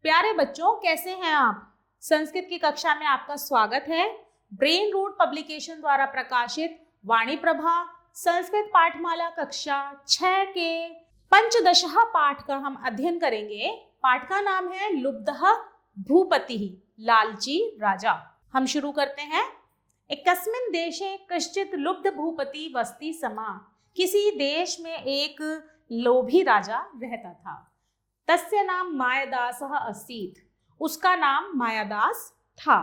प्यारे बच्चों, कैसे हैं आप? संस्कृत की कक्षा में आपका स्वागत है। ब्रेन रूट पब्लिकेशन द्वारा प्रकाशित वाणी प्रभा संस्कृत पाठमाला कक्षा 6 के पंचदशः पाठ का हम अध्ययन करेंगे। पाठ का नाम है लुब्धः भूपतिः, लालची राजा। हम शुरू करते हैं। एकस्मिन् देशे कश्चित् लुब्ध भूपति वसति स्म। किसी देश में एक लोभी राजा रहता था। तस्य नाम मायादासः आसीत्। उसका नाम मायादास था।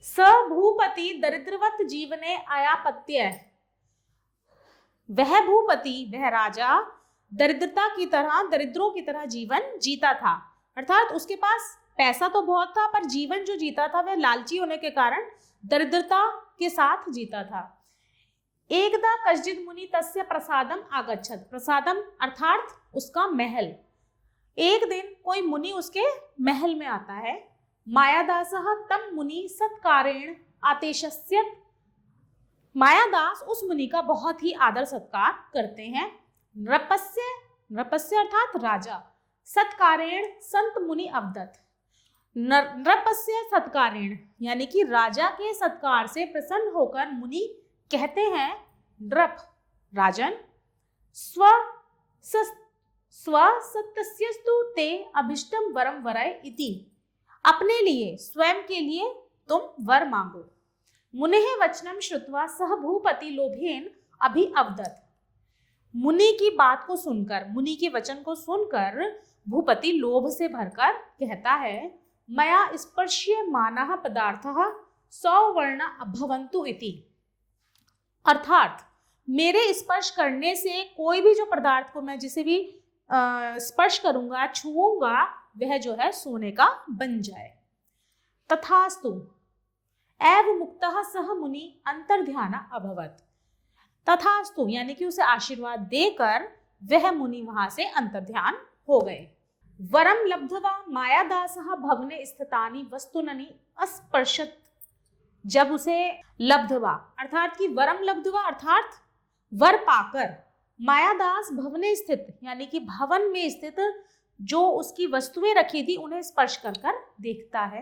स भूपति दरिद्रवत जीवने अयापत्य। वह भूपति, वह राजा दरिद्रता की तरह, दरिद्रों की तरह जीवन जीता था। अर्थात उसके पास पैसा तो बहुत था, पर जीवन जो जीता था वह लालची होने के कारण दरिद्रता के साथ जीता था। एकदा कश्चित् मुनि तस्य प्रसादम आगच्छत्। प्रसादम अर्थात उसका महल। एक दिन कोई मुनि उसके महल में आता है। मायादासः तं मुनि सत्कारेण आतिशस्यत्। मायादास उस मुनि का बहुत ही आदर सत्कार करते हैं। नृपस्य अर्थात राजा। सत्कारेण संत मुनि अवदत्। नृपस्य सत्कारेण यानी कि राजा के सत्कार से प्रसन्न होकर मुनि कहते हैं, नृप राजन, स्वसत्यस्तु ते अभिष्टम वरम वरय इति। अपने लिए, स्वयं के लिए तुम वर मांगो। मुनेः वचनम श्रुत्वा सह भूपति लोभेन अभि अवदत्। मुनि की बात को सुनकर, मुनि के वचन को सुनकर भूपति लोभ से भरकर कहता है, मया स्पर्श्यमानः पदार्थः सौवर्ण अभवन्तु इति। अर्थात मेरे स्पर्श करने से कोई भी जो पदार्थ को मैं जिसे भी स्पर्श करूंगा, छुऊंगा, वह जो है सोने का बन जाए। तथास्तु एव मुक्तः सह मुनि अंतर्ध्यान अभवत्। तथास्तु यानी कि उसे आशीर्वाद देकर वह मुनि वहां से अंतर्ध्यान हो गए। वरम लब्ध्वा मायादासः भवने स्थितानि वस्तूनि अस्पर्शत्। जब उसे लब्ध्वा अर्थात कि वरम लब्ध्वा अर्थात वर पाकर मायादास भवने स्थित यानी कि भवन में स्थित जो उसकी वस्तुएं रखी थी उन्हें स्पर्श कर कर देखता है।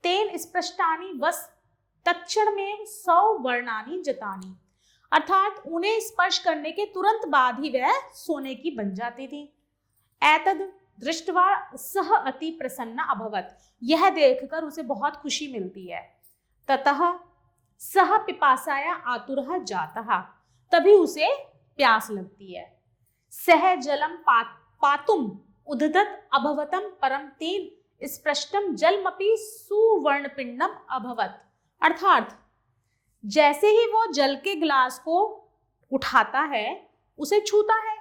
तेन स्पृष्टानि वस तत्क्षण में 100 वर्णानि जतानि। अर्थात उन्हें स्पर्श करने के तुरंत बाद ही वह सोने की बन जाती थी। एतद दृष्ट्वा सह अति प्रसन्न अभवत्। यह देखकर उसे बहुत खुशी मिलती है। ततः सह पिपासाया आतुरः जातः। तभी उसे प्यास लगती है। सह जलम पातुम उद्धत अभवतम परम तेन स्पृष्टम जलमपि सुवर्णपिंडम अभवत। अर्थात जैसे ही वो जल के गिलास को उठाता है, उसे छूता है,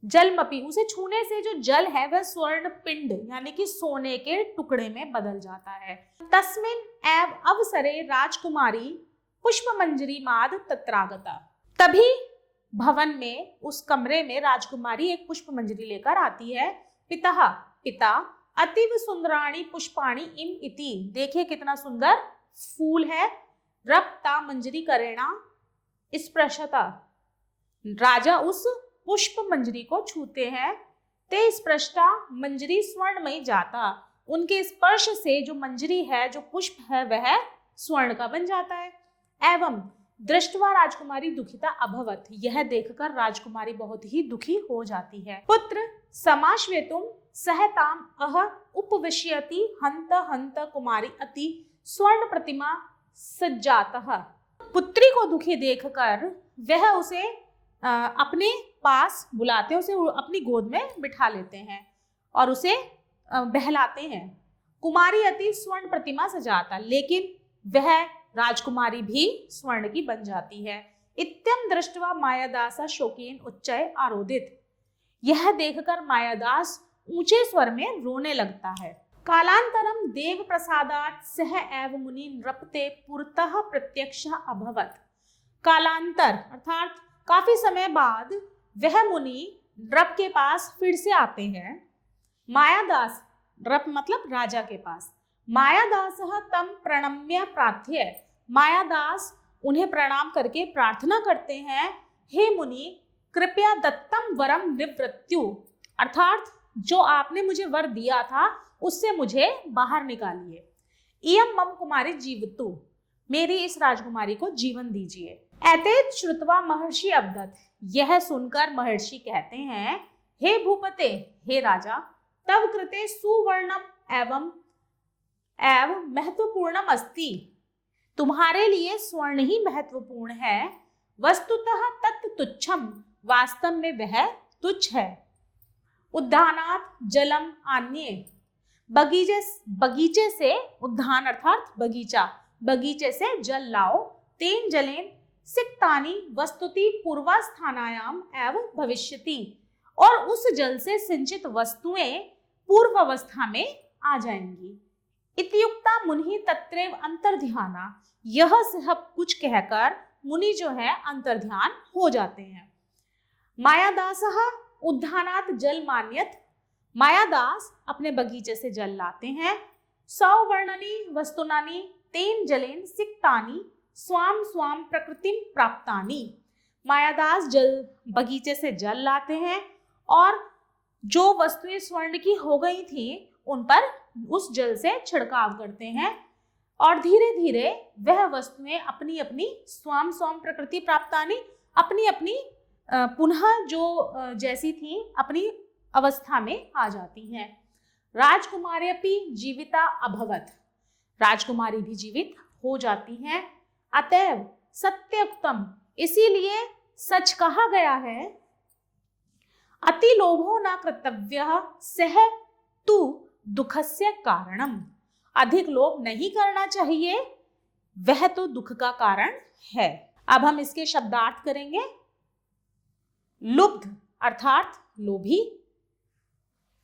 जलमपि उसे छूने से जो जल है वह स्वर्ण पिंड यानी कि सोने के टुकड़े में बदल जाता है। तस्मिन् एव अवसरे राजकुमारी पुष्पमंजरी माद तत्रागता। तभी भवन में, उस कमरे में राजकुमारी एक पुष्पमंजरी लेकर आती है। पिता अतीव सुंदराणि पुष्पाणि इम इति। देखिए कितना सुंदर फूल है। रप्ता मंजरी करेणा स्पृशता। राजा उस पुष्प मंजरी को छूते हैं। ते स्पृष्टा मंजरी स्वर्णमयी जाता। उनके स्पर्श से जो मंजरी है, जो पुष्प है, वह स्वर्ण का बन जाता है। एवं दृष्टवा राजकुमारी दुखिता अभवत। यह देखकर राजकुमारी बहुत ही दुखी हो जाती है। पुत्र समाश्वेतुम सहताम अह उपविश्यति हंत हंत कुमारी अति स्वर्ण प्रतिमा सज्जातः। पुत्री को दुखी देखकर वह उसे अपने पास बुलाते हैं, उसे अपनी गोद में बिठा लेते हैं और उसे बहलाते हैं। कुमारी अति स्वर्ण प्रतिमा सजाता, लेकिन वह राजकुमारी भी स्वर्ण की बन जाती है। इत्यम दृष्ट्वा मायादास शोकेन उच्चय आरोदित। यह देखकर मायादास ऊंचे स्वर में रोने लगता है। कालांतरम देव प्रसादात् सह एव मुनि नृपते पुरतः प्रत्यक्ष अभवत। कालांतर अर्थात काफी समय बाद वह मुनि नृप के पास फिर से आते हैं। मायादास, नृप मतलब राजा के पास। मायादासः तं प्रणम्य प्रार्थ्य। मायादास उन्हें प्रणाम करके प्रार्थना करते हैं, हे मुनि कृपया दत्तम वरम निवृत्यु। अर्थात जो आपने मुझे वर दिया था उससे मुझे बाहर निकालिए। इयं मम कुमारी जीवतु, मेरी इस राजकुमारी को जीवन दीजिए। एतैत श्रुत्वा महर्षि अवदत्, यह सुनकर महर्षि कहते हैं, हे भूपते, हे राजा, तव कृते सुवर्णम एवं महत्वपूर्णम अस्ति, तुम्हारे लिए स्वर्ण ही महत्वपूर्ण है। वस्तुतः तत् तुच्छम, वास्तव में वह तुच्छ है। उद्यानात् जलम आन्ये, बगीचे से, उद्यान अर्थात बगीचा, बगीचे से जल लाओ। तेन जलेन सिक्तानि वस्तुति पूर्वस्थानायाम एव भविष्यति, और उस जल से सिंचित वस्तुएं पूर्व अवस्था में आ जाएंगी। इत्युक्ता मुनि तत्रैव अंतर्ध्याना, यह सब कुछ कहकर मुनि जो है अंतर्ध्यान हो जाते हैं। मायादासः उद्यानात् जल मान्यत, मायादास अपने बगीचे से जल लाते हैं। सौवर्णनि वस्तुनानि तेन जलेन सिक्तानि स्वाम स्वाम प्रकृतिम प्राप्तानि, मायादास बगीचे से जल लाते हैं और जो वस्तुएं स्वर्ण की हो गई थी उन पर उस जल से छिड़काव करते हैं और धीरे धीरे वह वस्तुएं अपनी अपनी स्वाम स्वाम प्रकृति प्राप्तानि, अपनी अपनी पुनः जो जैसी थी अपनी अवस्था में आ जाती हैं। राजकुमारी अपि जीविता अभवत, राजकुमारी भी जीवित हो जाती हैं। अतएव सत्योक्तम, इसीलिए सच कहा गया है, अति लोभो न कर्तव्यः सह तु दुखस्य कारणम, अधिक लोभ नहीं करना चाहिए, वह तो दुख का कारण है। अब हम इसके शब्दार्थ करेंगे। लुब्ध अर्थात लोभी,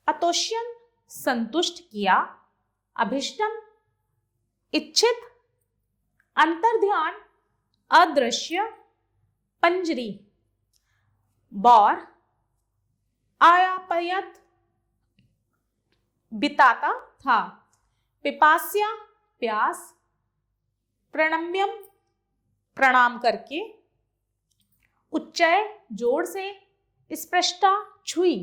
अतोष्यन संतुष्ट किया, अभिष्टम इच्छित, अंतर्ध्यान अदृश्य, पंजरी बौर, आयापयत बिताता था, पिपास्या प्यास, प्रणम्यम प्रणाम करके, उच्चय जोर से, स्पृष्टा छुई,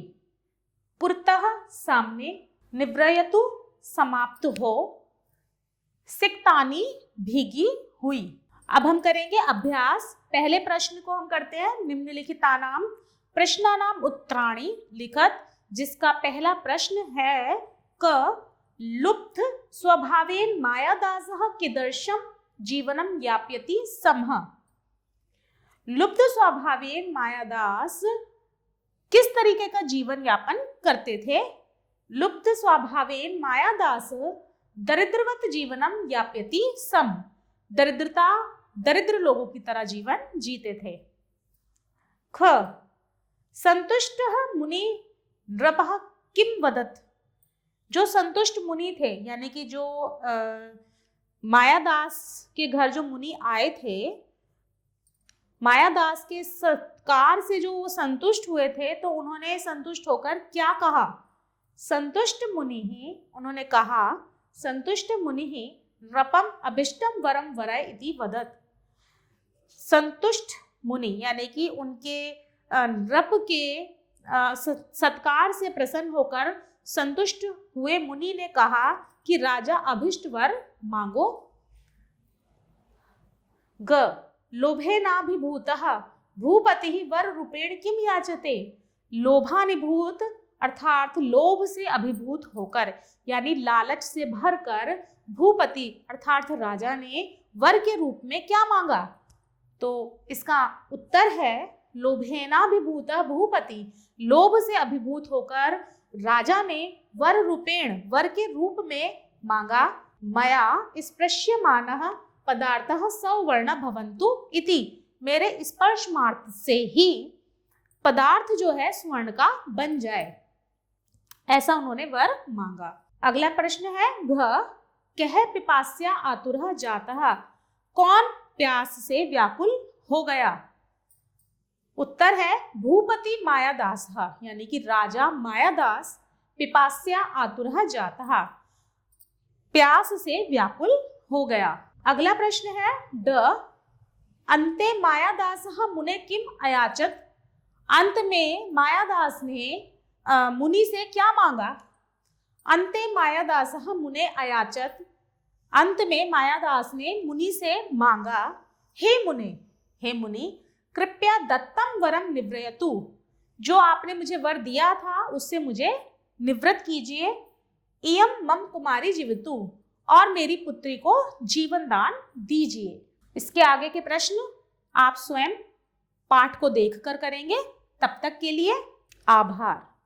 पुरतः सामने, निव्रयतु समाप्त हो, सिक्तानी भीगी हुई। अब हम करेंगे अभ्यास। पहले प्रश्न को हम करते हैं निम्नलिखितानाम प्रश्नानाम उत्तराणि लिखत, जिसका पहला प्रश्न है क लुब्ध स्वभावेन मायादासः कीदृशं जीवनं यापयति स्म। लुब्ध स्वभावेन मायादास किस तरीके का जीवन यापन करते थे। लुब्ध स्वभावेन मायादास दरिद्रवत जीवनम यापयति स्म, दरिद्र लोगों की तरह जीवन जीते थे। ख संतुष्टः मुनि नृपः किम वदत्, जो संतुष्ट मुनि थे यानी कि जो मायादास के घर जो मुनि आए थे, मायादास के सत्कार से जो वो संतुष्ट हुए थे, तो उन्होंने संतुष्ट होकर क्या कहा। संतुष्ट मुनि ही, उन्होंने कहा, संतुष्ट मुनि ही नृपम अभिष्टम वरम वरय इति वदत्। संतुष्ट मुनि यानी कि उनके नृप के सत्कार से प्रसन्न होकर संतुष्ट हुए मुनि ने कहा कि राजा अभिष्ट वर मांगो। ग लोभेनाभिभूतः भूपतिः वर रूपेण किम याचते, लोभानिभूत अर्थात लोभ से अभिभूत होकर यानी लालच से भरकर भूपति अर्थात राजा ने वर के रूप में क्या मांगा। तो इसका उत्तर है लोभेनाभिभूतः भूपति, लोभ से अभिभूत होकर राजा ने वर रूपेण वर के रूप में मांगा। मया स्पृश्यमानः पदार्थः सवर्ण भवन्तु इति, मेरे स्पर्श मात्र से ही पदार्थ जो है स्वर्ण का बन जाए, ऐसा उन्होंने वर मांगा। अगला प्रश्न है घ कह पिपास्या आतुरः जातः, कौन प्यास से व्याकुल हो गया। उत्तर है भूपति मायादास, यानी कि राजा मायादास पिपास्या आतुरः जातः, प्यास से व्याकुल हो गया। अगला प्रश्न है ड अन्ते मायादासः मुने किम अयाचत, अंत में मायादास ने मुनि से क्या मांगा? अंते मायादासः मुने अयाचत। अंत में मायादास ने मुनि से मांगा, हे मुनि कृपया दत्तम वरम निव्रयतु, जो आपने मुझे वर दिया था उससे मुझे निवृत्त कीजिए। इयम मम कुमारी जीवितु, और मेरी पुत्री को जीवन दान दीजिए। इसके आगे के प्रश्न आप स्वयं पाठ को देखकर करेंगे। तब तक के लिए आभार।